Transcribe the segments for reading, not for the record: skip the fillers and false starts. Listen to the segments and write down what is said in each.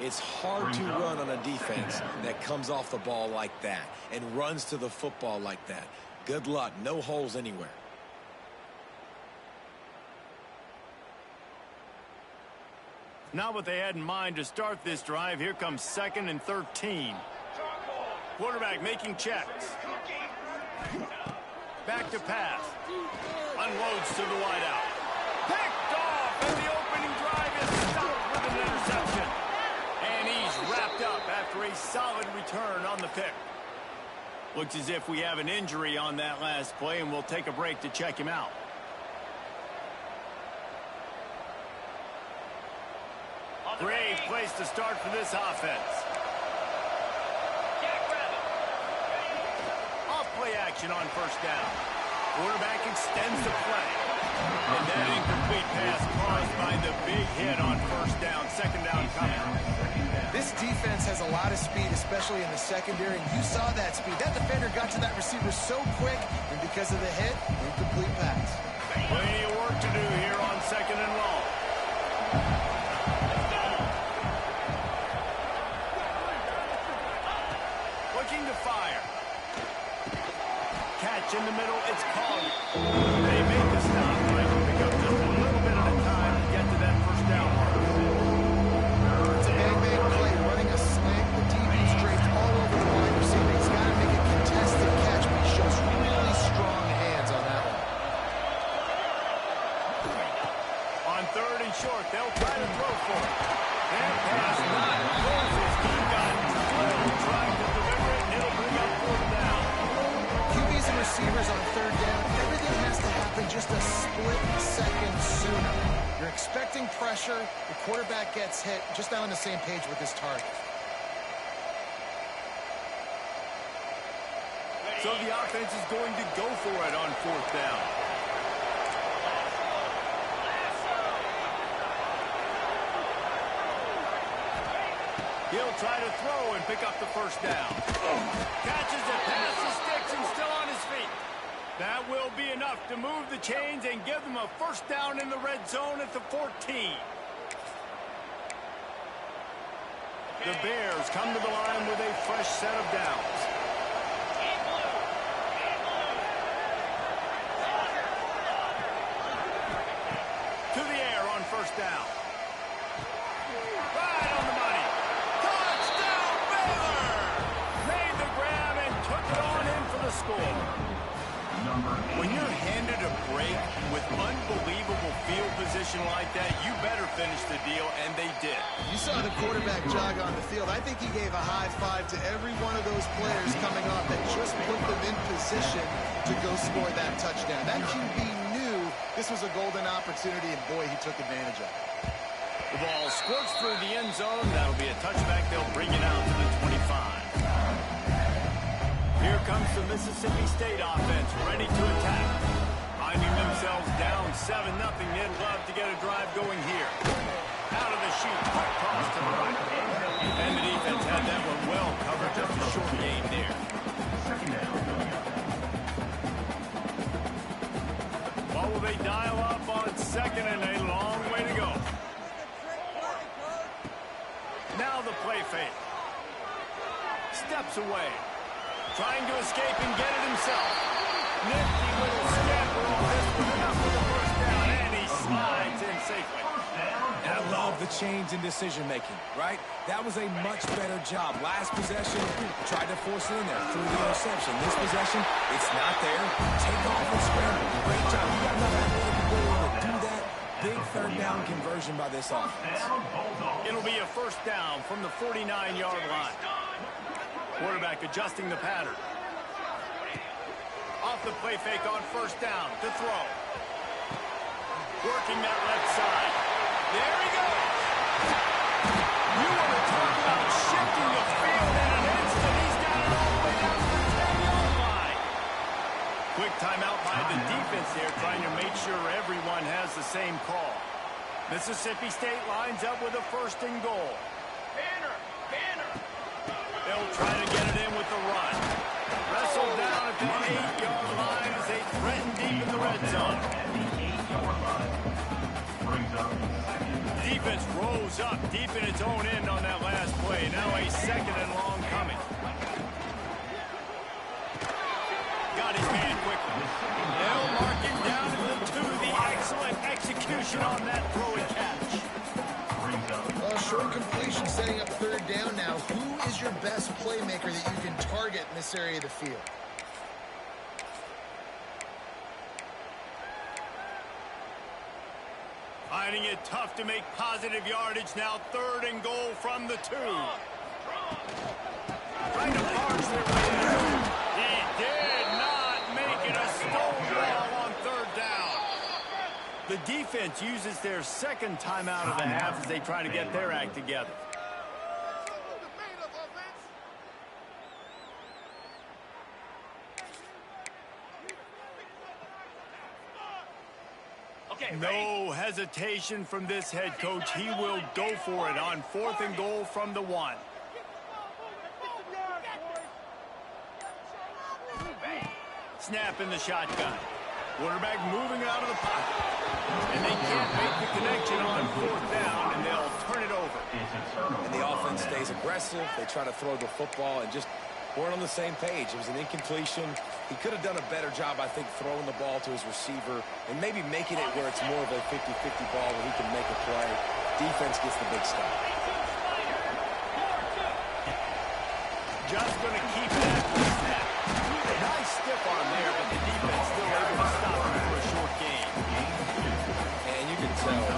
It's hard to run on a defense that comes off the ball like that and runs to the football like that. Good luck. No holes anywhere. Not what they had in mind to start this drive. Here comes 2nd and 13. Quarterback making checks. Back to pass. Unloads to the wideout. Picked off, and the opening drive is stopped with an interception. And he's wrapped up after a solid return on the pick. Looks as if we have an injury on that last play, and we'll take a break to check him out. Great place to start for this offense. Off-play action on first down. Quarterback extends the play. And that incomplete pass caused by the big hit on first down, second down coming. This defense has a lot of speed, especially in the secondary, and you saw that speed. That defender got to that receiver so quick, and because of the hit, incomplete pass. Plenty of work to do here on 2nd and long. Looking to fire. Catch in the middle, it's Collier. They make the stop, but I can pick up just a little bit at a time to get to that first down mark. It's a bang-bang play, running a slant. The DB's draped all over the wide receiver. He's got to make a contested catch, but he shows really strong hands on that one. On 3rd and short, they'll try to throw for it. That pass not close as he got drilled trying to deliver it. It'll bring up 4th down. QBs and receivers on 3rd down, everything has to happen just a split second sooner. You're expecting pressure, the quarterback gets hit, just not on the same page with his target. So the offense is going to go for it on 4th down. He'll try to throw and pick up the first down. Catches it, passes, sticks, and still on his feet. That will be enough to move the chains and give them a first down in the red zone at the 14. The Bears come to the line with a fresh set of downs. To the air on first down. Right on the money. Touchdown, Baylor! Made the grab and took it on in for the score. When you're handed a break with unbelievable field position like that, you better finish the deal, and they did. You saw the quarterback jog on the field. I think he gave a high five to every one of those players coming off that just put them in position to go score that touchdown. That QB knew this was a golden opportunity, and boy, he took advantage of it. The ball squirts through the end zone. That'll be a touchback. They'll bring it out to the 25. Here comes the Mississippi State offense, ready to attack. Finding themselves down 7-0, they'd love to get a drive going here. Out of the chute, quick cross to the right. And the defense had that one well covered, just a short gain there. What will they dial up on 2nd and a long way to go? Now the play fake. Steps away. Trying to escape and get it himself. Nifty little scamper on this with enough for the first down, and he slides in safely. And I love the change in decision-making, right? That was a much better job. Last possession, tried to force it in there, threw the interception. This possession, it's not there. Take off and scramble. Great job. You got enough athletic ability to do that. Big 3rd down conversion by this offense. It'll be a first down from the 49-yard line. Quarterback adjusting the pattern. Off the play fake on first down to throw. Working that left side. There he goes. You want to talk about shifting the field in an instant. He's got it all the way down to the 10-yard line. Quick timeout by the defense there, trying to make sure everyone has the same call. Mississippi State lines up with a 1st and goal. They'll try to get it in with the run. Wrestled down at the 8-yard line as they threaten deep in the red zone. Defense rose up deep in its own end on that last play. Now a second and long coming. Got his man quickly. They'll mark him down to the 2. The excellent execution on that throw and catch. Short completion setting up third down now. Who is your best playmaker that you can target in this area of the field? Finding it tough to make positive yardage now. 3rd and goal from the 2. Trying to parse their way out. He did not make it a stone wall on 3rd down. The defense uses their second timeout of the half as they try to get their act together. No hesitation from this head coach. He will go for it on 4th and goal from the 1. Snap in the shotgun. Quarterback moving out of the pocket. And they can't make the connection on 4th down, and they'll turn it over. And the offense stays aggressive. They try to throw the football and just weren't on the same page. It was an incompletion. He could have done a better job, I think, throwing the ball to his receiver and maybe making it where it's more of a 50-50 ball where he can make a play. Defense gets the big stop. Just going to keep it after the snap. Nice stiff arm there, but the defense still able to stop him for a short gain. And you can tell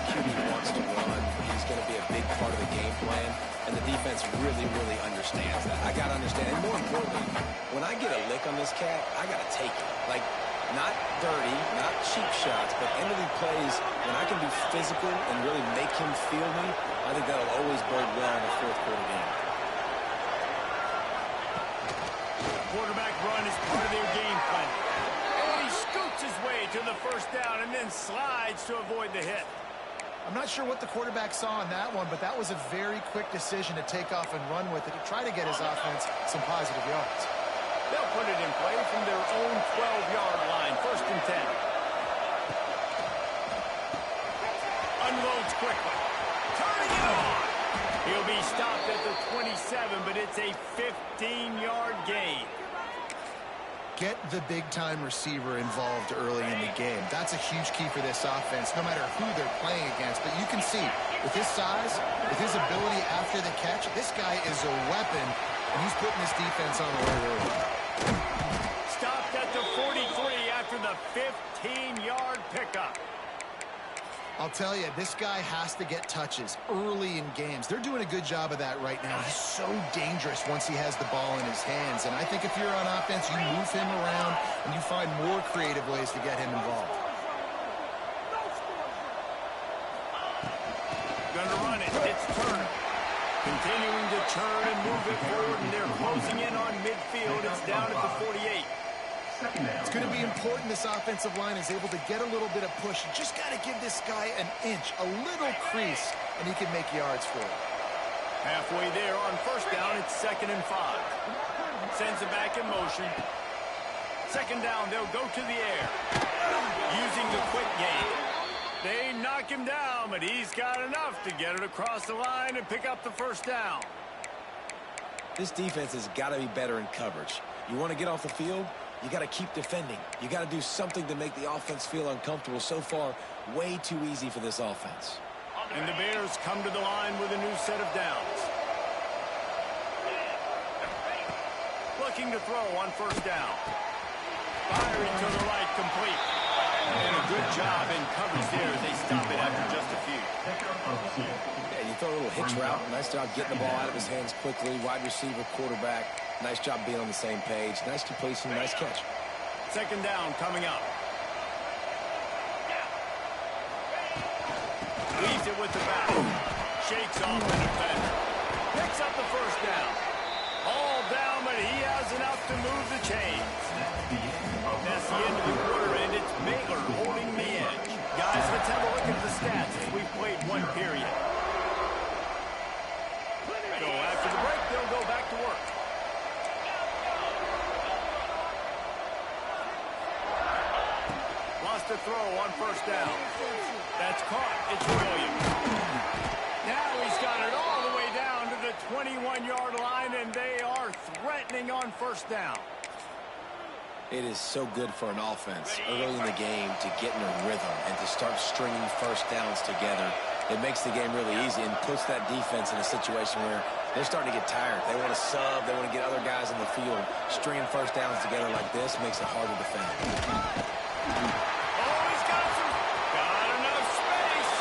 QB wants to run. He's going to be a big part of the game plan. And the defense really, really understands that. I got to understand. And more importantly, when I get a lick on this cat, I got to take it. Like, not dirty, not cheap shots, but end of the plays, when I can be physical and really make him feel me, I think that'll always bode well in the 4th quarter game. Quarterback run is part of their game plan. And he scoots his way to the 1st down and then slides to avoid the hit. I'm not sure what the quarterback saw on that one, but that was a very quick decision to take off and run with it to try to get his offense some positive yards. They'll put it in play from their own 12-yard line. 1st and 10. Unloads quickly. Turning it on. He'll be stopped at the 27, but it's a 15-yard gain. Get the big-time receiver involved early in the game. That's a huge key for this offense, no matter who they're playing against. But you can see, with his size, with his ability after the catch, this guy is a weapon, and he's putting this defense on alert early. Stopped at the 43 after the 15-yard pickup. I'll tell you, this guy has to get touches early in games. They're doing a good job of that right now. He's so dangerous once he has the ball in his hands. And I think if you're on offense, you move him around and you find more creative ways to get him involved. Gonna run it. It's Turner. Continuing to turn and move it forward, and they're closing in on midfield. It's down at the 48. It's going to be important this offensive line is able to get a little bit of push. You just got to give this guy an inch, a little crease, and he can make yards for it. Halfway there on 1st down, it's 2nd and 5. Sends it back in motion. 2nd down, they'll go to the air. Using the quick game. They knock him down, but he's got enough to get it across the line and pick up the 1st down. This defense has got to be better in coverage. You want to get off the field? You got to keep defending. You got to do something to make the offense feel uncomfortable. So far, way too easy for this offense. And the Bears come to the line with a new set of downs. Looking to throw on 1st down. Firing to the right, complete. And a good job in coverage there as they stop it after just a few. Yeah, you throw a little hitch route. Nice job getting the ball out of his hands quickly. Wide receiver, quarterback. Nice job being on the same page. Nice completion, nice catch. 2nd down coming up. Leaves it with the back. Shakes off the defender. Picks up the 1st down. All down, but he has enough to move the chains. That's the end of the quarter, and it's Baylor holding the edge. Guys, let's have a look at the stats as we've played one period. So after the break, they'll go back to work. Lost a throw on 1st down. That's caught. It's Williams. Now he's got it all the way down to the 21-yard line, and they are threatening on first down. It is so good for an offense early in the game to get in a rhythm and to start stringing first downs together. It makes the game really easy and puts that defense in a situation where they're starting to get tired. They want to sub. They want to get other guys in the field. Stringing first downs together like this makes it hard to defend. Oh, he's got enough space.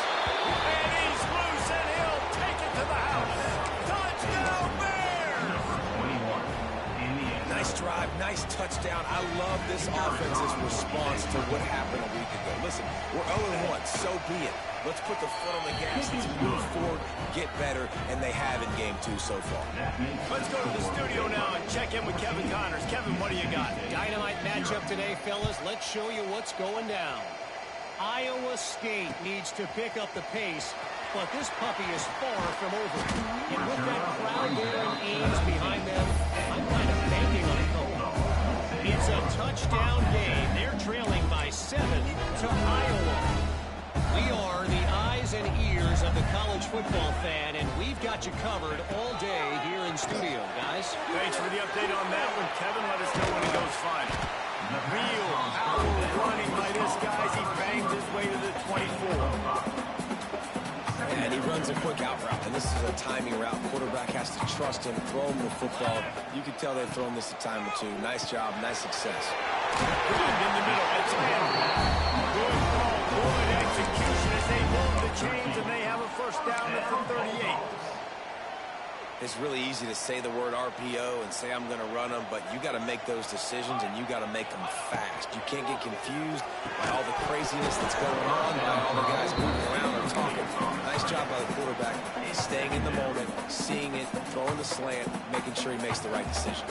And he's loose, and he'll take it to the house. Touchdown, Bears! Nice drive, nice touchdown. I love this offense's response to what happened a week ago. Listen, we're 0-1, so be it. Let's put the foot on the gas. Let's move forward, get better, and they have in game 2 so far. Let's go to the studio now and check in with Kevin Connors. Kevin, what do you got? Dynamite matchup today, fellas. Let's show you what's going down. Iowa State needs to pick up the pace, but this puppy is far from over. And with that crowd there in Ames behind them, I'm kind of banking on it though. It's a touchdown game. They're trailing by 7 to Iowa. We are the eyes and ears of the college football fan, and we've got you covered all day here in studio, guys. Thanks for the update on that one, Kevin. Let us know when it goes final. Real power running by this guy as he bangs his way to the 24. And he runs a quick out route, and this is a timing route. Quarterback has to trust him, throw him the football. You can tell they've thrown this a time or two. Nice job, nice success. Good in the middle. It's him. Good call, good execution as they move the chains, and they have a first down at the 38. It's really easy to say the word RPO and say I'm going to run them, but you got to make those decisions, and you got to make them fast. You can't get confused by all the craziness that's going on, by all the guys moving around or talking. Nice job by the quarterback, staying in the moment, seeing it, throwing the slant, making sure he makes the right decision.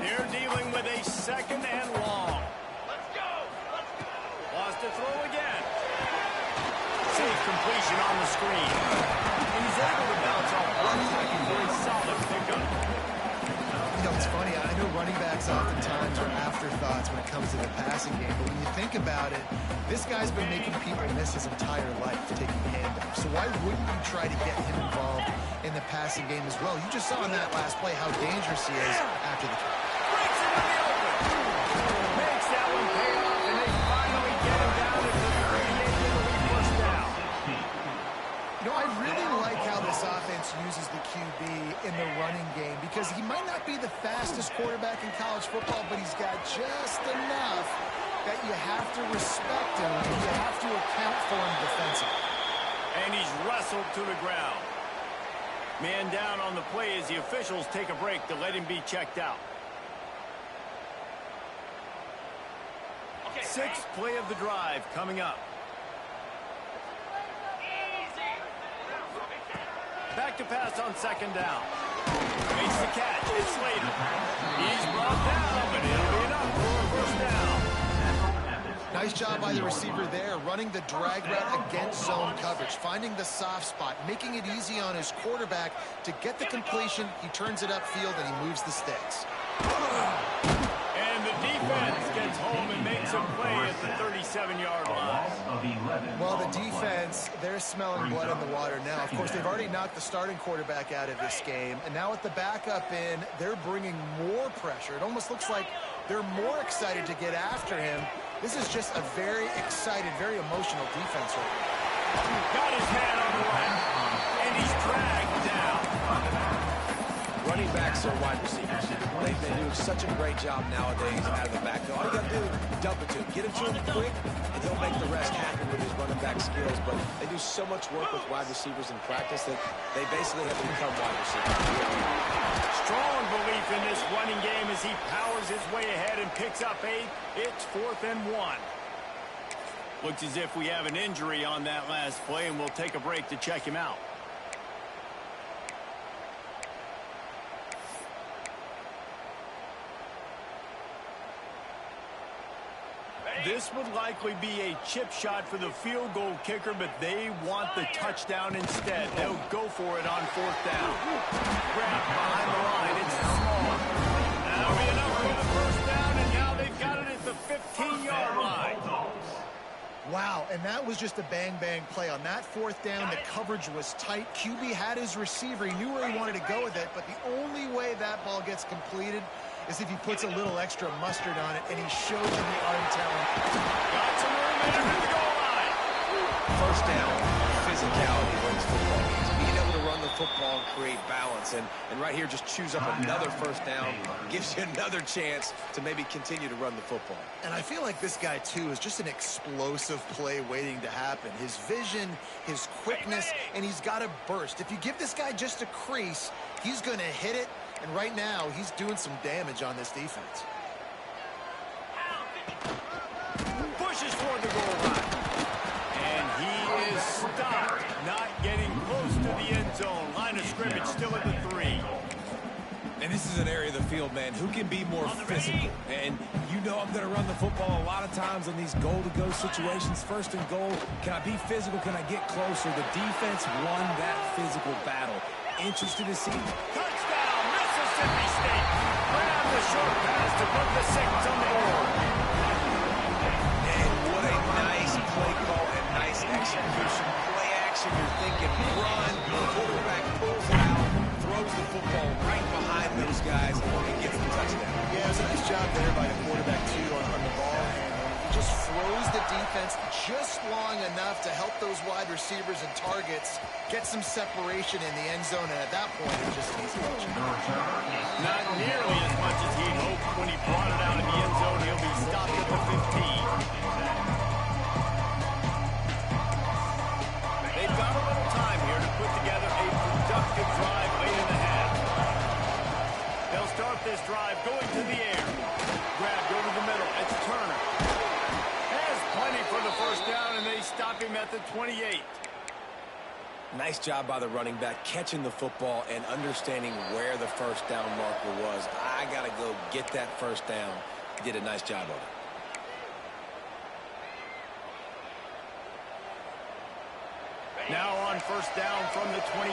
They're dealing with a second and long. Let's go! Let's go! Wants to throw again. Safe completion on the screen. He's able to bounce off one tackle for a solid pickup. You know, it's funny. I know running backs oftentimes are afterthoughts when it comes to the passing game, but when you think about it, this guy's been making people miss his entire life taking handoffs. So why wouldn't you try to get him involved in the passing game as well? You just saw in that last play how dangerous he is after the catch. Breaks into the open. Makes that one pay off, and they finally get him down at the 38 with a first down. You know, I really like how this offense uses the QB in the running game because he might not be the fastest quarterback in college football, but he's got just enough that you have to respect him and you have to account for him defensively. And he's wrestled to the ground. Man down on the play as the officials take a break to let him be checked out. Sixth play of the drive coming up. Back to pass on second down. Makes the catch. It's Slater. He's brought down, but it'll be enough for a first down. Nice job by the receiver there, running the drag route against zone coverage, finding the soft spot, making it easy on his quarterback to get the completion. He turns it upfield, and he moves the sticks. And the defense gets home and makes a play at the 37-yard line. Well, the defense, they're smelling blood in the water now. Of course, they've already knocked the starting quarterback out of this game, and now with the backup in, they're bringing more pressure. It almost looks like they're more excited to get after him. This is just a very excited, very emotional defense right now. Got his man on the line, and he's dragged down. Running backs are wide receivers. They do such a great job nowadays out of the backfield. All you got to do is dump it to him. Get him to him quick, and he'll make the rest happen with his running back skills. But they do so much work with wide receivers in practice that they basically have become wide receivers. Strong belief in this running game as he powers his way ahead and picks up 8. It's 4th and 1. Looks as if we have an injury on that last play, and we'll take a break to check him out. This would likely be a chip shot for the field goal kicker, but they want the touchdown instead. They'll go for it on 4th down. Grab behind the line. It's small. That'll be enough for the first down, and now they've got it at the 15-yard line. Wow, and that was just a bang-bang play. On that fourth down, the coverage was tight. QB had his receiver. He knew where he wanted to go with it, but the only way that ball gets completed is if he puts a little extra mustard on it, and he showed you the arm talent. Got some room in at the goal line. First down, physicality wins football games. Being able to run the football and create balance. And right here, just choose up another first down. Gives you another chance to maybe continue to run the football. And I feel like this guy, too, is just an explosive play waiting to happen. His vision, his quickness, and he's got a burst. If you give this guy just a crease, he's going to hit it. And right now, he's doing some damage on this defense. Pushes for the goal line. And he is stopped. Not getting close to the end zone. Line of scrimmage still at the 3. And this is an area of the field, man, who can be more physical. And you know I'm going to run the football a lot of times in these goal-to-go situations. First and goal, can I be physical? Can I get closer? The defense won that physical battle. Interested to see. Touchdown, Mississippi State. Grab the short pass to put the 6 on the board. And what a nice play call and nice execution. Play action, you're thinking run. The quarterback pulls it out, throws the football right behind those guys, and gets the touchdown. Yeah, it was a nice job there by the quarterback, too, on the ball handle. He just froze the defense just long enough to help those wide receivers and targets get some separation in the end zone, and at that point, it was just an easy touch. Not nearly as much as he'd hoped when he brought it out in the end zone. He'll be stopped at the 15. They've got a little time here to put together a productive drive late in the half. They'll start this drive going to the air. Grabbed over the middle. It's Turner. Has plenty for the first down, and they stop him at the 28. Nice job by the running back, catching the football and understanding where the first down marker was. I got to go get that first down. He did a nice job of it. Now on first down from the 28.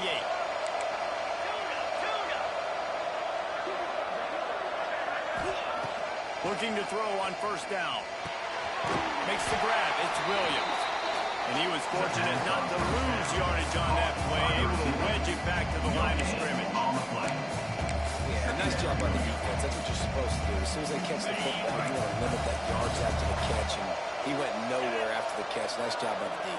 Looking to throw on first down. Makes the grab. It's Williams. And he was fortunate not to lose yardage on that play, able to wedge it back to the line of scrimmage. Yeah, nice job by the defense. That's what you're supposed to do. As soon as they catch the football, you want to limit that yards after the catch, and he went nowhere after the catch. Nice job by the D.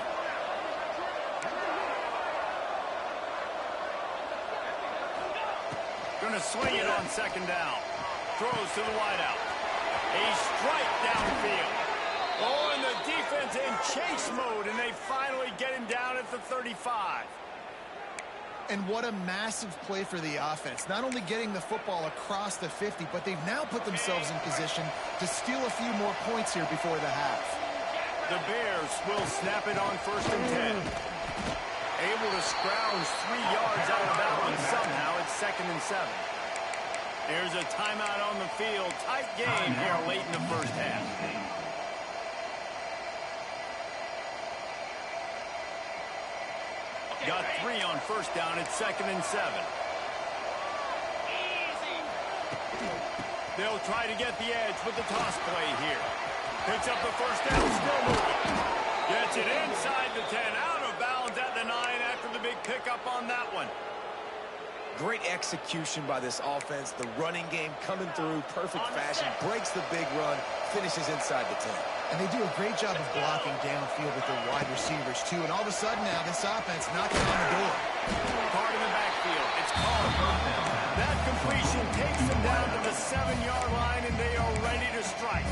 Going to swing it on second down. Throws to the wideout. A strike downfield. Oh, and the defense in chase mode, and they finally get him down at the 35. And what a massive play for the offense. Not only getting the football across the 50, but they've now put themselves in position to steal a few more points here before the half. The Bears will snap it on first and 10. Able to scrounge 3 yards out of that one somehow. It's second and 7. There's a timeout on the field. Tight game here late in the first half. Got 3 on first down. It's second and 7. They'll try to get the edge with the toss play here. Picks up the first down, still moving. Gets it inside the 10, out of bounds at the 9 after the big pickup on that one. Great execution by this offense. The running game coming through, perfect fashion, breaks the big run, finishes inside the 10. And they do a great job of blocking downfield with their wide receivers, too. And all of a sudden now, this offense knocking on the door. Card in the backfield. It's Carter. That completion takes them down to the 7-yard line, and they are ready to strike.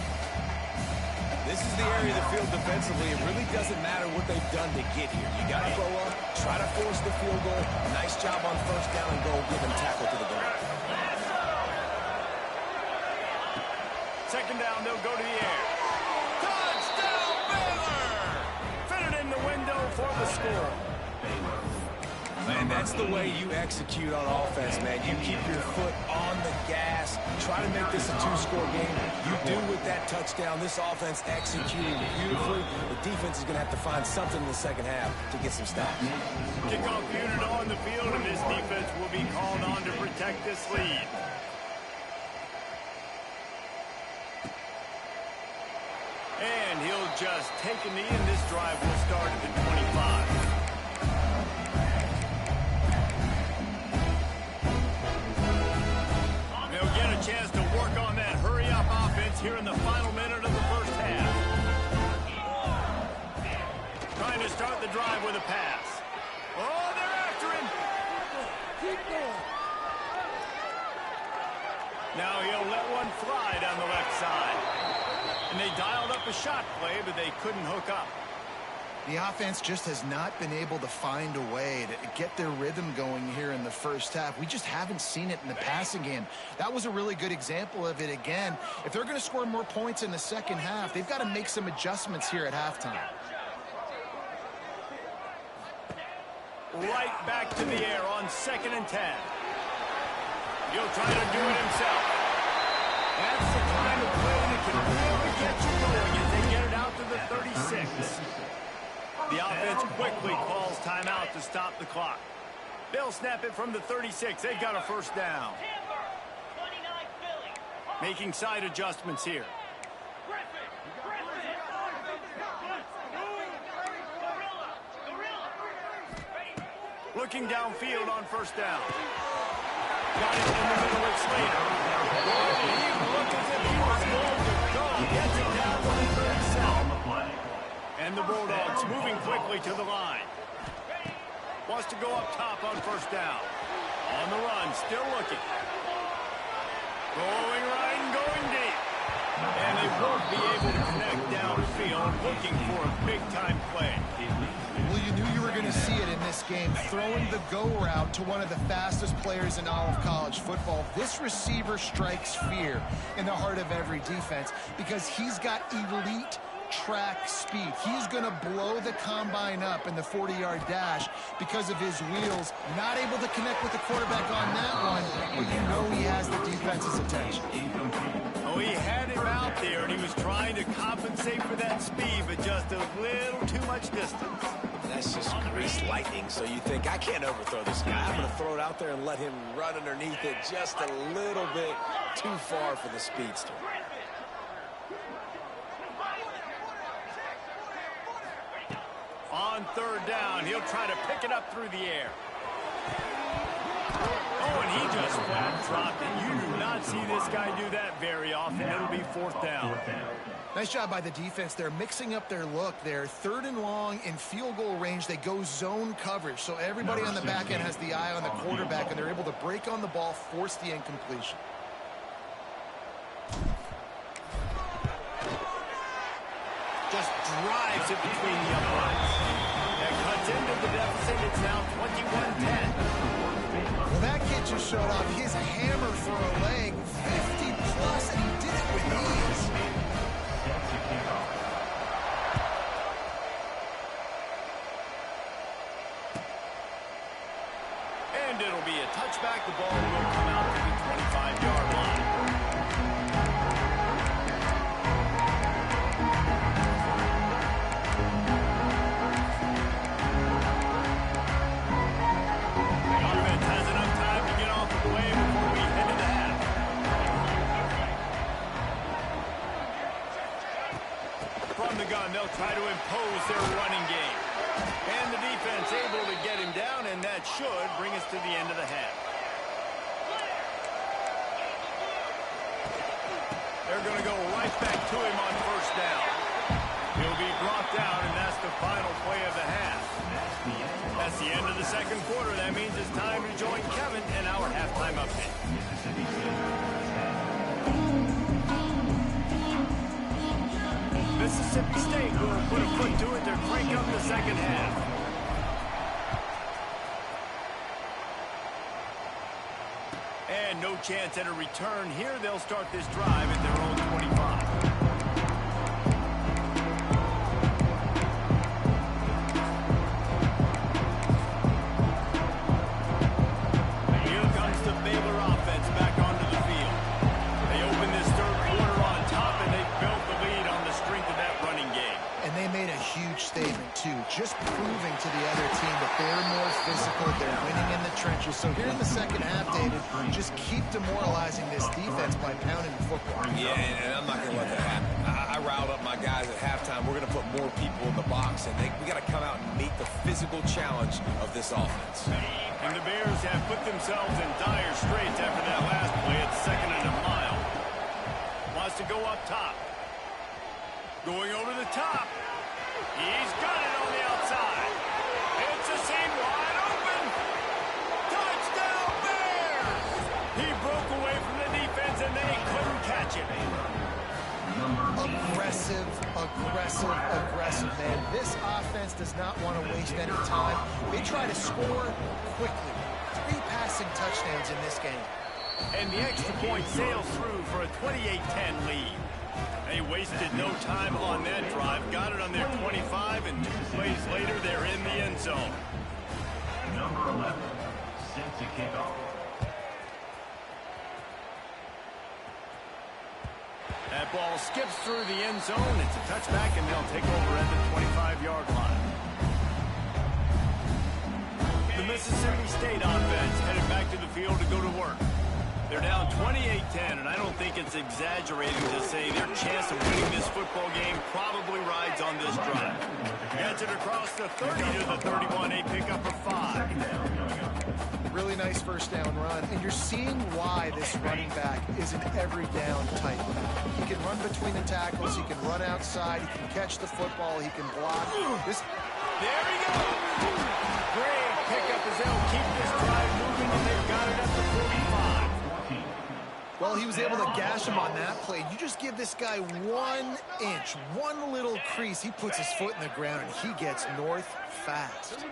This is the area of the field defensively. It really doesn't matter what they've done to get here. You got to throw up, try to force the field goal. Nice job on first down and goal. Give them tackle to the goal. Second down, they'll go to the air. Touchdown, Baylor! Fit it in the window for the score. Man, that's the way you execute on offense, man. You keep your foot on the gas. Try to make this a 2-score game. You do with that touchdown. This offense executing beautifully. The defense is going to have to find something in the second half to get some stops. Kickoff unit on the field, and this defense will be called on to protect this lead. And he'll just take a knee, and this drive will start at the 25. They'll get a chance to work on that hurry-up offense here in the final minute of the first half. Trying to start the drive with a pass. Oh, they're after him. Keep going. Now he'll let one fly down the left side. And they dialed up a shot play, but they couldn't hook up. The offense just has not been able to find a way to get their rhythm going here in the first half. We just haven't seen it in the passing game. That was a really good example of it again. If they're going to score more points in the second half, they've got to make some adjustments here at halftime. Right back to the air on 2nd and 10. He'll try to do it himself. That's the kind of play that can really get you going as they get it out to the 36. The offense quickly calls timeout to stop the clock. They'll snap it from the 36. They've got a first down. Making side adjustments here. Looking downfield on first down. Got it in the middle of Slater. He looked as if he was going to go. Gets it down to the 37. And the Bulldogs moving quickly to the line. Wants to go up top on first down. On the run, still looking. Going right and going deep. And they won't be able to connect downfield, looking for a big-time play. Well, you knew you were going to see it in this game, throwing the go route to one of the fastest players in all of college football. This receiver strikes fear in the heart of every defense because he's got elite track speed. He's going to blow the combine up in the 40-yard dash because of his wheels. Not able to connect with the quarterback on that one, but you know he has the defense's attention. Oh, he had him out there, and he was trying to compensate for that speed, but just a little too much distance. That's just greased lightning, so you think, I can't overthrow this guy. I'm going to throw it out there and let him run underneath it just a little bit too far for the speedster. On third down, he'll try to pick it up through the air. Oh, and he just flat dropped it. You do not see this guy do that very often. It'll be fourth down. Nice job by the defense. They're mixing up their look there. 3rd and long in field goal range. They go zone coverage. So everybody on the back end has the eye on the quarterback, and they're able to break on the ball, force the incompletion. Just drives it between the uprights. That cuts into the deficit. It's now 21-10. Well, that kid just showed off his hammer for a leg, 50-plus, and he did it with ease. And it'll be a touchback. The ball will come out to the 25-yard line. They'll try to impose their running game. And the defense able to get him down, and that should bring us to the end of the half. They're going to go right back to him on first down. He'll be brought down, and that's the final play of the half. That's the end of the second quarter. That means it's time to join Kevin in our halftime update. Mississippi State will put a foot to it to crank up the second half. And no chance at a return here. They'll start this drive at their own 25. Here comes the Baylor offense back onto the field. They open this third quarter on top, and they built the lead on the strength of that running game. And they made a huge statement, too, just proving to the other team that they're more physical, they're winning in the trenches. So here in the second half, David, just keep demoralizing this defense by pounding the football. Yeah, and I'm not going to let that happen. I riled up my guys at halftime. We're going to put more people in the box, and we got to come out and meet the physical challenge of this offense. And the Bears have put themselves in dire straits after that last play at 2nd and a mile. Wants to go up top. Going over the top. He's got it on the outside. It's a seam wide open. Touchdown Bears! He broke away from the defense and they couldn't catch him. Aggressive, aggressive, aggressive, man. This offense does not want to waste any time. They try to score quickly. 3 passing touchdowns in this game. And the extra point sails through for a 28-10 lead. They wasted no time on that drive. Got it on their 25, and 2 plays later, they're in the end zone. Number 11, set to kick off. That ball skips through the end zone. It's a touchback, and they'll take over at the 25-yard line. The Mississippi State offense headed back to the field to go to work. They're down 28-10, and I don't think it's exaggerating to say their chance of winning this football game probably rides on this drive. Gets it across the 30 to the 31. They pick up a 5. Really nice first down run, and you're seeing why this running back is an every down type. He can run between the tackles, he can run outside, he can catch the football, he can block. There he goes! Great pickup as they'll keep this drive moving, and they've got it at the 45. Well, he was able to gash him on that play. You just give this guy 1 inch, one little crease, he puts his foot in the ground, and he gets north fast.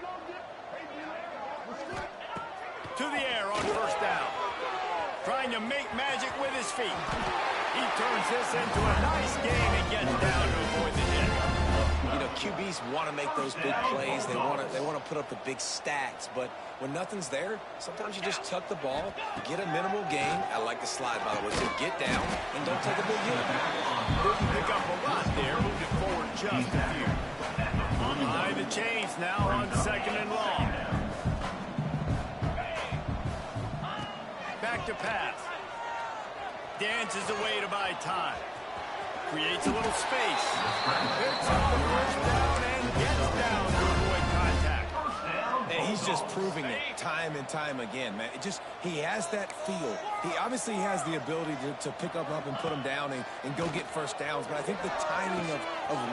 To the air on first down. Trying to make magic with his feet. He turns this into a nice game and gets down to avoid the hit. You know, QBs want to make those big plays. They want to put up the big stats. But when nothing's there, sometimes you just tuck the ball, get a minimal gain. I like the slide, by the way. So get down and don't take a big hit. Didn't pick up a lot there. Moved it forward just a few. Behind the chains now on 2nd and long. Back to pass. Dances away to buy time. Creates a little space. Picks up the first down and gets down to avoid contact. And he's just proving it time and time again, man. He has that feel. He obviously has the ability to pick them up and put them down and go get first downs. But I think the timing of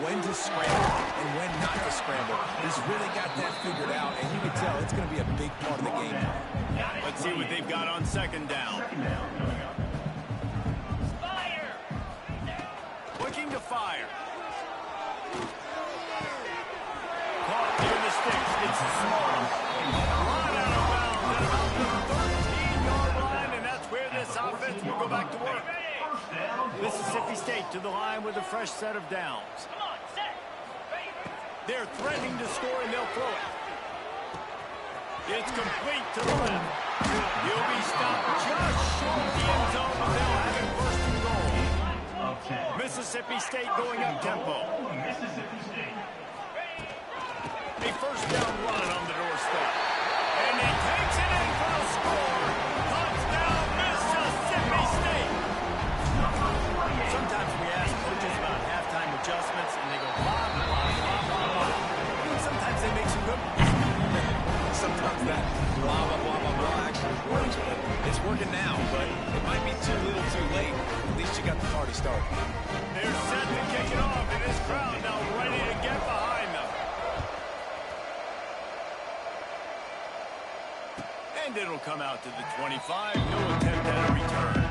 when to scramble and when not to scramble, he's really got that figured out. And you can tell it's going to be a big part of the game. Let's see what they've got on 2nd down. Looking to fire. Caught near the sticks. It's small. Run out of bounds at about the 13-yard line, and that's where this offense will go back to work. Mississippi State to the line with a fresh set of downs. They're threatening to score, and they'll throw it. It's complete to the left. He'll be stopped just short of the end zone, but they'll have it first and goal. Mississippi State going up tempo. A first down run on the doorstep. And he takes it in for a score. Touchdown, Mississippi State. Sometimes we ask coaches about halftime adjustments, and they go blah, blah, blah, blah, blah. And sometimes they make some good ones. Sometimes that blah, blah, blah, blah, blah actually works. But it's working now, but it might be too little too late. At least you got the party started. They're set to kick it off, and this crowd now ready to get behind them. And it'll come out to the 25. No attempt at a return.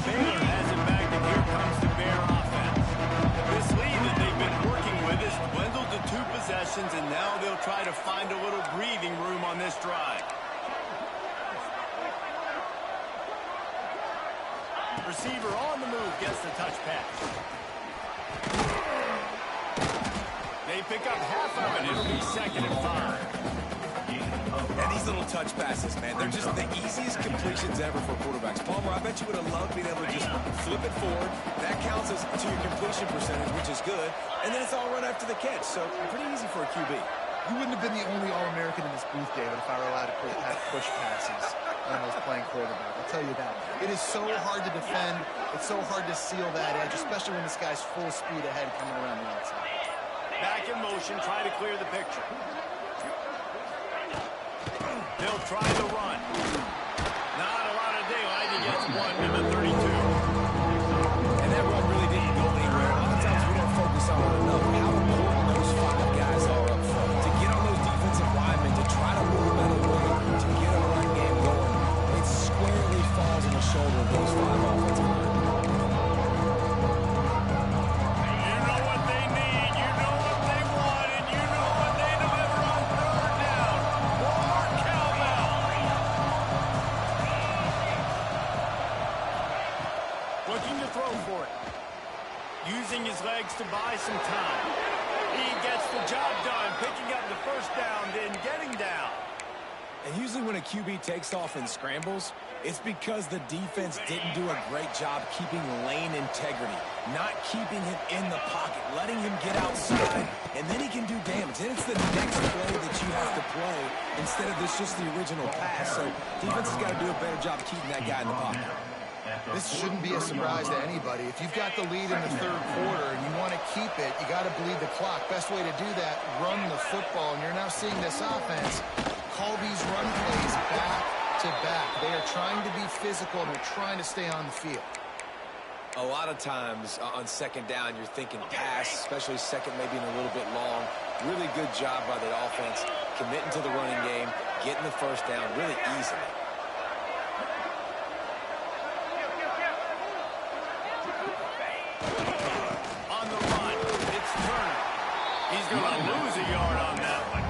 Baylor has it back, and here comes the Bear offense. This lead that they've been working with is dwindled to 2 possessions, and now they'll try to find a little breathing room on this drive. Receiver on the move gets the touch pass. They pick up half of it. It'll be 2nd and 5. And these little touch passes, man, they're just the easiest completions ever for quarterbacks. Palmer, I bet you would have loved being able to just flip it forward. That counts as to your completion percentage, which is good. And then it's all run after the catch. So pretty easy for a QB. You wouldn't have been the only All-American in this booth, David, if I were allowed to push passes. Alabama is playing quarterback. I'll tell you that. It is so hard to defend. It's so hard to seal that edge, especially when this guy's full speed ahead coming around the outside. Back in motion, try to clear the picture. They'll try the run. Not a lot of daylight. He gets one to the 32. And that run really didn't go anywhere. A lot of times we don't focus on it enough. How important those 5 guys are up front. To get on those defensive linemen, to try to move them out of the way, to get a run game going, it squarely falls on the shoulder of those 5 offensive linemen. You know what they need. You know what they want. And you know what they deliver on 3rd down. More cowbell. Looking to throw for it. Using his legs to buy some time. He gets the job done, picking up the 1st down, then getting down. And usually when a QB takes off and scrambles, it's because the defense didn't do a great job keeping lane integrity, not keeping him in the pocket, letting him get outside, and then he can do damage. Then it's the next play that you have to play instead of just the original pass. So defense has got to do a better job keeping that guy in the pocket. This shouldn't be a surprise to anybody. If you've got the lead in the 3rd quarter and you want to keep it, you got to bleed the clock. Best way to do that, run the football. And you're now seeing this offense call these run plays back to back. They are trying to be physical and they're trying to stay on the field. A lot of times on 2nd down, you're thinking pass, especially 2nd, maybe in a little bit long. Really good job by the offense, committing to the running game, getting the 1st down really easily. On the run, it's Turner. He's going to lose a yard on that one.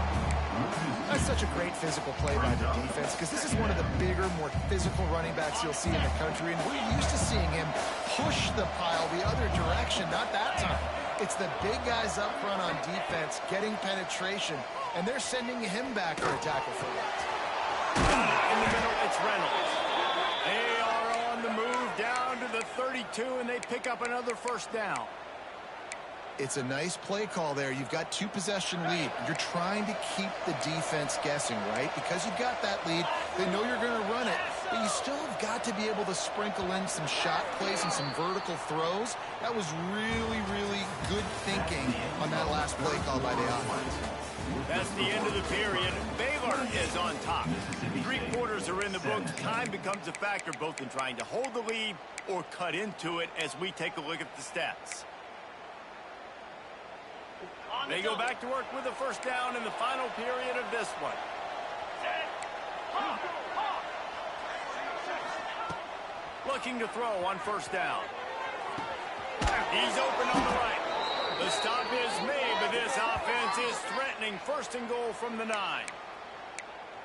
That's such a great physical play by the defense because this is one of the bigger, more physical running backs you'll see in the country, and we're used to seeing him push the pile the other direction. Not that time. It's the big guys up front on defense getting penetration, and they're sending him back for a tackle for loss. In the middle, it's Reynolds. They are on the move down to the 32, and they pick up another 1st down. It's a nice play call there. You've got 2-possession lead. You're trying to keep the defense guessing, right? Because you've got that lead, they know you're going to run it, but you still have got to be able to sprinkle in some shot plays and some vertical throws. That was really, really good thinking on that last play call by the offense. That's the end of the period. Baylor is on top. 3 quarters are in the books. Time becomes a factor both in trying to hold the lead or cut into it as we take a look at the stats. They go back to work with the 1st down in the final period of this one. Looking to throw on 1st down. He's open on the right. The stop is made, but this offense is threatening 1st and goal from the 9.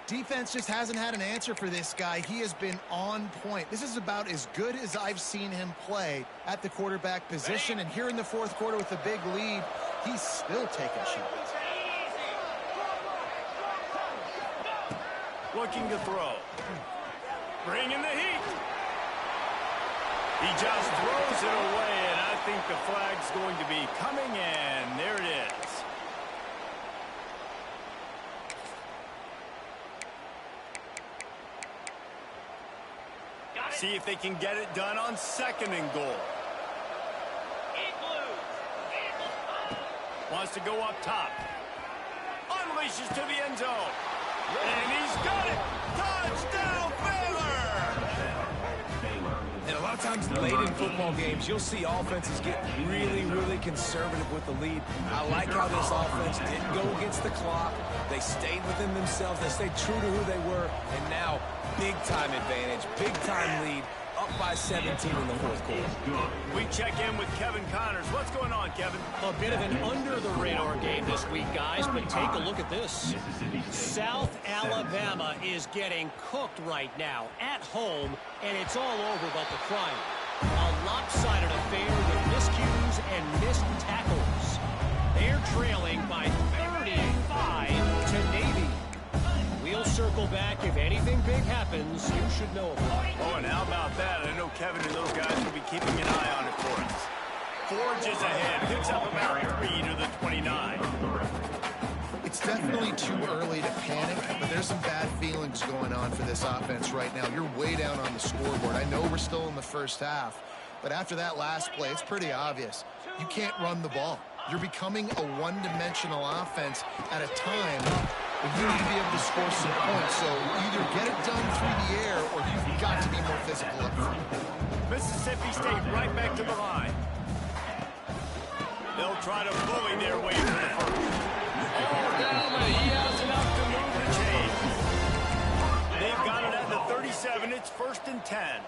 Defense just hasn't had an answer for this guy. He has been on point. This is about as good as I've seen him play at the quarterback position. And here in the 4th quarter with a big lead, he's still taking shots. Looking to throw. Bringing the heat. He just throws it away, and I think the flag's going to be coming, and there it is. See if they can get it done on 2nd and goal. Wants to go up top. Unleashes to the end zone. And he's got it. Touchdown, Baylor! And a lot of times late in football games, you'll see offenses get really, really conservative with the lead. I like how this offense didn't go against the clock. They stayed within themselves. They stayed true to who they were. And now, big-time advantage, big-time lead, up by 17 in the 4th quarter. We check in with Kevin Connors. What's going on, Kevin? A bit of an under-the-radar game this week, guys, but take a look at this. South Alabama is getting cooked right now at home, and it's all over but the crying. A lopsided affair with miscues and missed tackles. They're trailing by 35 to Navy. We'll circle back. If anything big happens, you should know about it. Oh, and how about that? I know Kevin and those guys will be keeping an eye on it for us. Forges ahead. Picks up about 3 to the 29. It's definitely too early to panic, but there's some bad feelings going on for this offense right now. You're way down on the scoreboard. I know we're still in the first half, but after that last play, it's pretty obvious. You can't run the ball. You're becoming a one-dimensional offense at a time when you need to be able to score some points. So either get it done through the air or you've got to be more physical up front. Mississippi State right back to the line. They'll try to bully their way to the first. Oh, down, but he has enough to move the chains. They've got it at the 37. It's 1st and 10.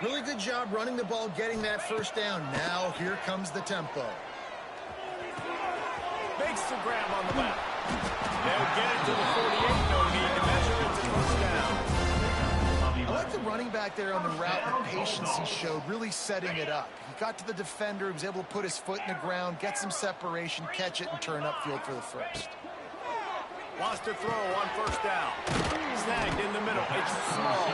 Really good job running the ball, getting that first down. Now here comes the tempo. Makes the grab on the left. They'll get it to the 48. No need to measure. It's a first down. I like the running back there on the route and the patience he showed, really setting it up. He got to the defender, he was able to put his foot in the ground, get some separation, catch it, and turn upfield for the first. Lost a throw on first down. Snagged in the middle. It's small.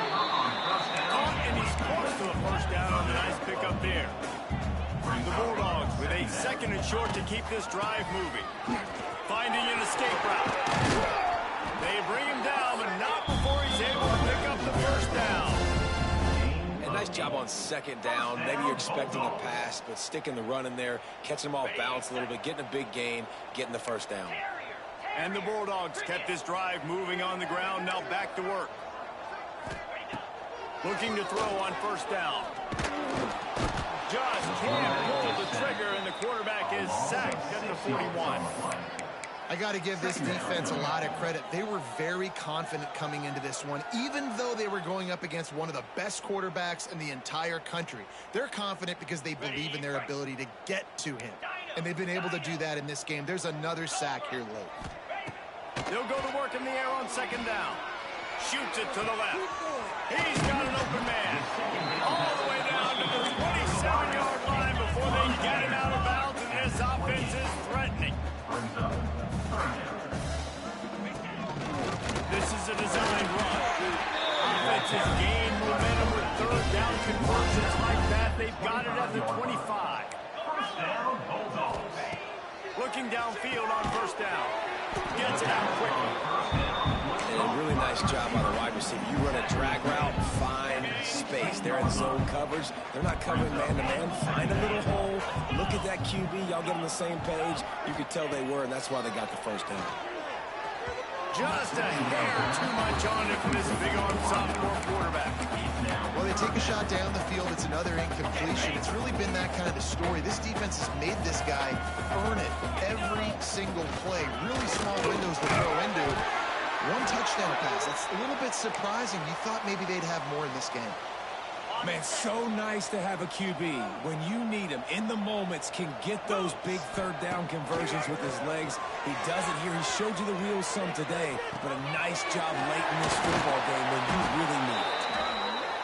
Caught, and he's close to a first down on the nice pickup there. The Bulldogs with a 2nd and short to keep this drive moving. Finding an escape route. They bring him down, but not before he's able to pick up the first down. And nice job on 2nd down. Maybe you're expecting a pass, but sticking the run in there, catching them off balance a little bit, getting a big gain, getting the first down. And the Bulldogs kept this drive moving on the ground. Now back to work. Looking to throw on first down. Just can't pull the trigger, and the quarterback is sacked at the 41. I got to give this defense a lot of credit. They were very confident coming into this one, even though they were going up against one of the best quarterbacks in the entire country. They're confident because they believe in their ability to get to him, and they've been able to do that in this game. There's another sack here late. They'll go to work in the air on 2nd down. Shoots it to the left. He's got an open man. All the way down to the 27-yard line before they get him out of bounds, and this offense is threatening. This is a designed run. Offense has gained momentum with 3rd down conversions like that. They've got it at the 25. Looking downfield on first down. Gets it out quickly. And a really nice job by the wide receiver. You run a drag route, find space. They're in zone coverage. They're not covering man-to-man. Find a little hole. Look at that QB. Y'all get on the same page. You could tell they were, and that's why they got the first down. Just a hair too much on it for this big-arm sophomore quarterback. Well, they take a shot down the field. It's another incompletion. It's really been that kind of a story. This defense has made this guy earn it every single play. Really small windows to throw into. One touchdown pass. That's a little bit surprising. You thought maybe they'd have more in this game. Man, so nice to have a QB. When you need him, in the moments, can get those big 3rd down conversions with his legs. He does it here. He showed you the wheels some today, but a nice job late in this football game when you really need it.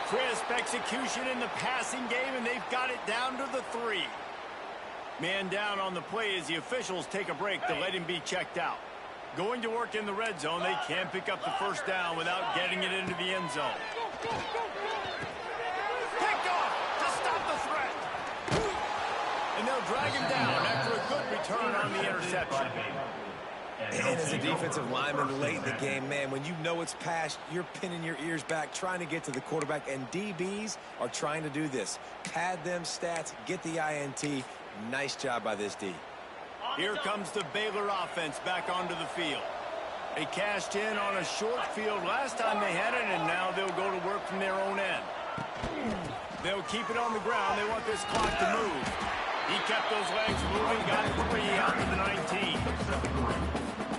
Crisp execution in the passing game, and they've got it down to the 3. Man down on the play as the officials take a break to let him be checked out. Going to work in the red zone, they can't pick up the first down without getting it into the end zone. Picked off to stop the threat. And they'll drag him down after a good return on the interception. And as a defensive lineman late in the game, man, when you know it's past, you're pinning your ears back, trying to get to the quarterback, and DBs are trying to do this. Pad them stats, get the INT. Nice job by this D. Here comes the Baylor offense back onto the field. They cashed in on a short field last time they had it, and now they'll go to work from their own end. They'll keep it on the ground. They want this clock to move. He kept those legs moving, got 3 out to the 19.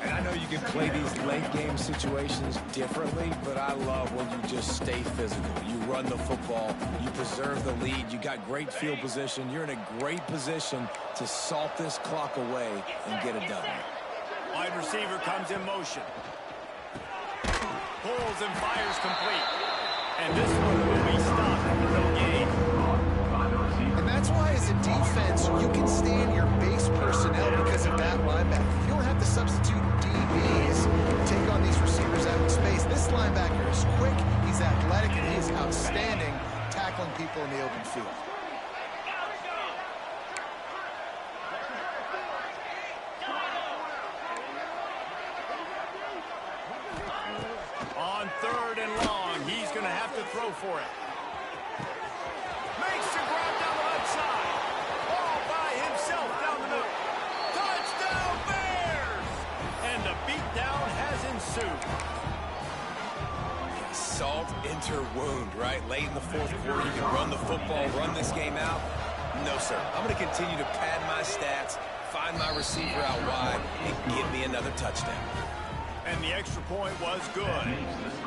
And I know you can play these late game situations differently, but I love when you just stay physical. You run the football, you preserve the lead, you got great field position, you're in a great position to salt this clock away and get it done. Wide receiver comes in motion. Pulls and fires complete. And this one will be stopped for no gain. And that's why as a defense, you can stand your base personnel because of that linebacker. You don't have to substitute DBs to take on these receivers out in space. This linebacker is quick, he's athletic, and he is outstanding tackling people in the open field. 3rd and long. He's going to have to throw for it. Makes the grab down the left side. All by himself down the middle. Touchdown Bears! And the beatdown has ensued. Salt into wound, right? Late in the 4th quarter, you can run the football, run this game out. No, sir. I'm going to continue to pad my stats, find my receiver out wide, and give me another touchdown. And the extra point was good.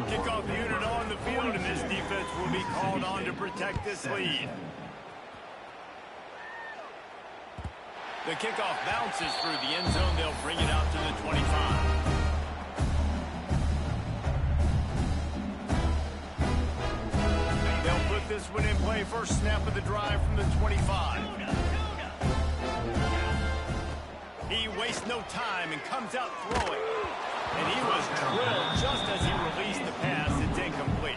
Kickoff unit on the field, and this defense will be called on to protect this lead. The kickoff bounces through the end zone. They'll bring it out to the 25. They'll put this one in play. First snap of the drive from the 25. He wastes no time and comes out throwing. And he was drilled just as he released the pass. It's incomplete.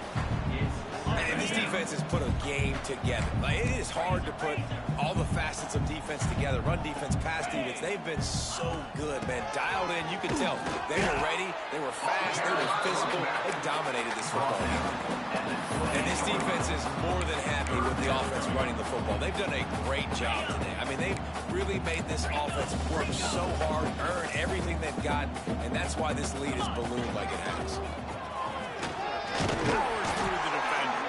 And this defense has put a game together. Like, it is hard to put all the facets of defense together. Run defense, pass defense. They've been so good, man. Dialed in, you could tell. They were ready. They were fast. They were physical. They dominated this football game. And this defense is more than happy with the offense running the football. They've done a great job today. I mean, they've really made this offense work so hard, earn everything they've got, and that's why this lead is ballooned like it has. Powers through the defender.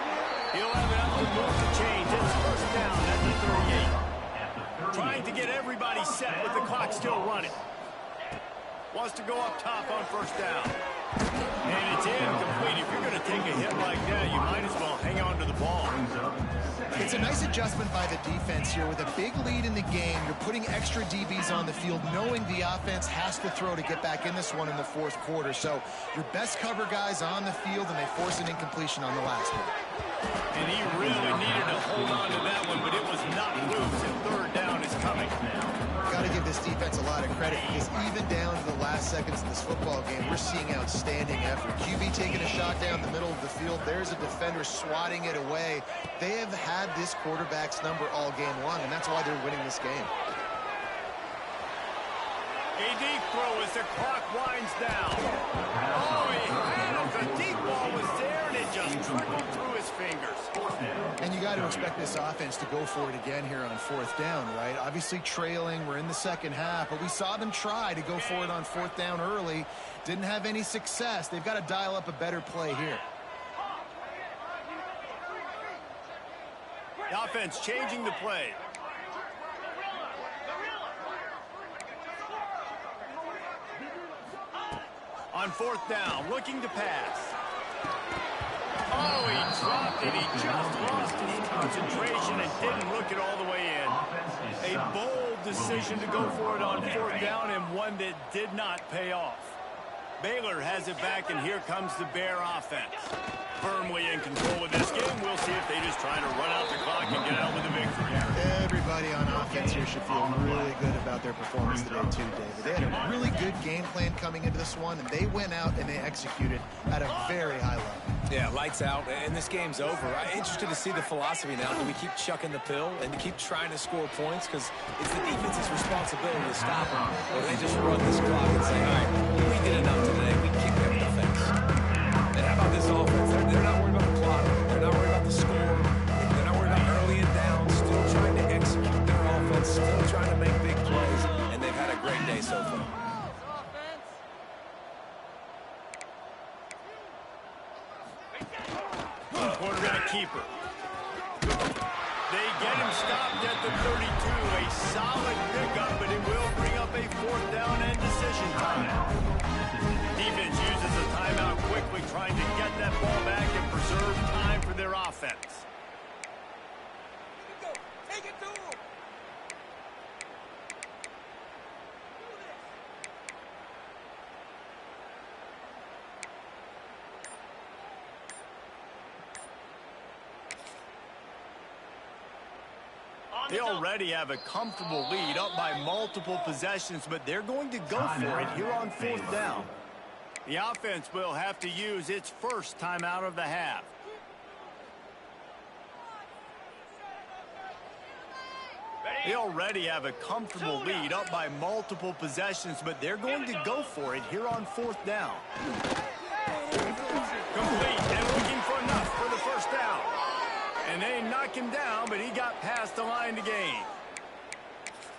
He'll have enough to move the chains. It's first down at the 38. Trying to get everybody set with the clock still running. Wants to go up top on first down. And it's incomplete. If you're going to take a hit like that, you might as well hang on to the ball. It's a nice adjustment by the defense here. With a big lead in the game, you're putting extra DBs on the field, knowing the offense has to throw to get back in this one in the 4th quarter. So your best cover guys on the field, and they force an incompletion on the last one. And he really needed to hold on to that one, but it was not loose, and 3rd down is coming. Got to give this defense a lot of credit, because even down to the last seconds of this football game, we're seeing outstanding effort. QB taking a shot down the middle of the field. There's a defender swatting it away. They have had this quarterback's number all game long, and that's why they're winning this game. A deep throw as the clock winds down. Oh, he had it. The deep ball was there, and it just trickled through his fingers. And you got to expect this offense to go for it again here on 4th down, right? Obviously trailing. We're in the 2nd half, but we saw them try to go for it on 4th down early. Didn't have any success. They've got to dial up a better play here. The offense changing the play. On 4th down, looking to pass. Oh, he dropped it. He just lost his concentration and didn't look it all the way in. A bold decision to go for it on 4th down, and one that did not pay off. Baylor has it back, and here comes the Bear offense. Firmly in control of this game. We'll see if they just try to run out the clock and get out with a victory. Everybody on offense here should feel really good about their performance today too, David. They had a really good game plan coming into this one, and they went out and they executed at a very high level. Yeah, lights out, and this game's over. I'm interested to see the philosophy now. Do we keep chucking the pill and keep trying to score points? Because it's the defense's responsibility to stop them. Or they just run this clock and say, all right, we did enough today. We kicked them in the face. And how about this offense? They're not worried about the clock. They're not worried about the score. They're not worried about early and down. Still trying to execute their offense. Still trying to make big plays. And they've had a great day so far. Quarterback keeper. They get him stopped at the 32. A solid pickup, but it will bring up a 4th down and decision time. Defense uses a timeout quickly, trying to get that ball back and preserve time for their offense. Take it to him. They already have a comfortable lead, up by multiple possessions, but they're going to go for it here on 4th down. The offense will have to use its first timeout of the half. They already have a comfortable lead, up by multiple possessions, but they're going to go for it here on 4th down. Complete and looking for enough for the first down. And they knock him down, but he got past the line to gain.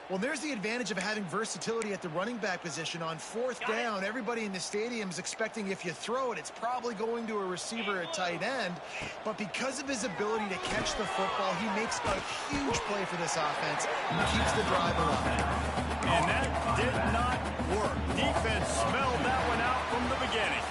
Well, there's the advantage of having versatility at the running back position. On fourth down, everybody in the stadium is expecting if you throw it, it's probably going to a receiver at tight end. But because of his ability to catch the football, he makes a huge play for this offense and keeps the drive alive. And that did not work. Defense smelled that one out from the beginning.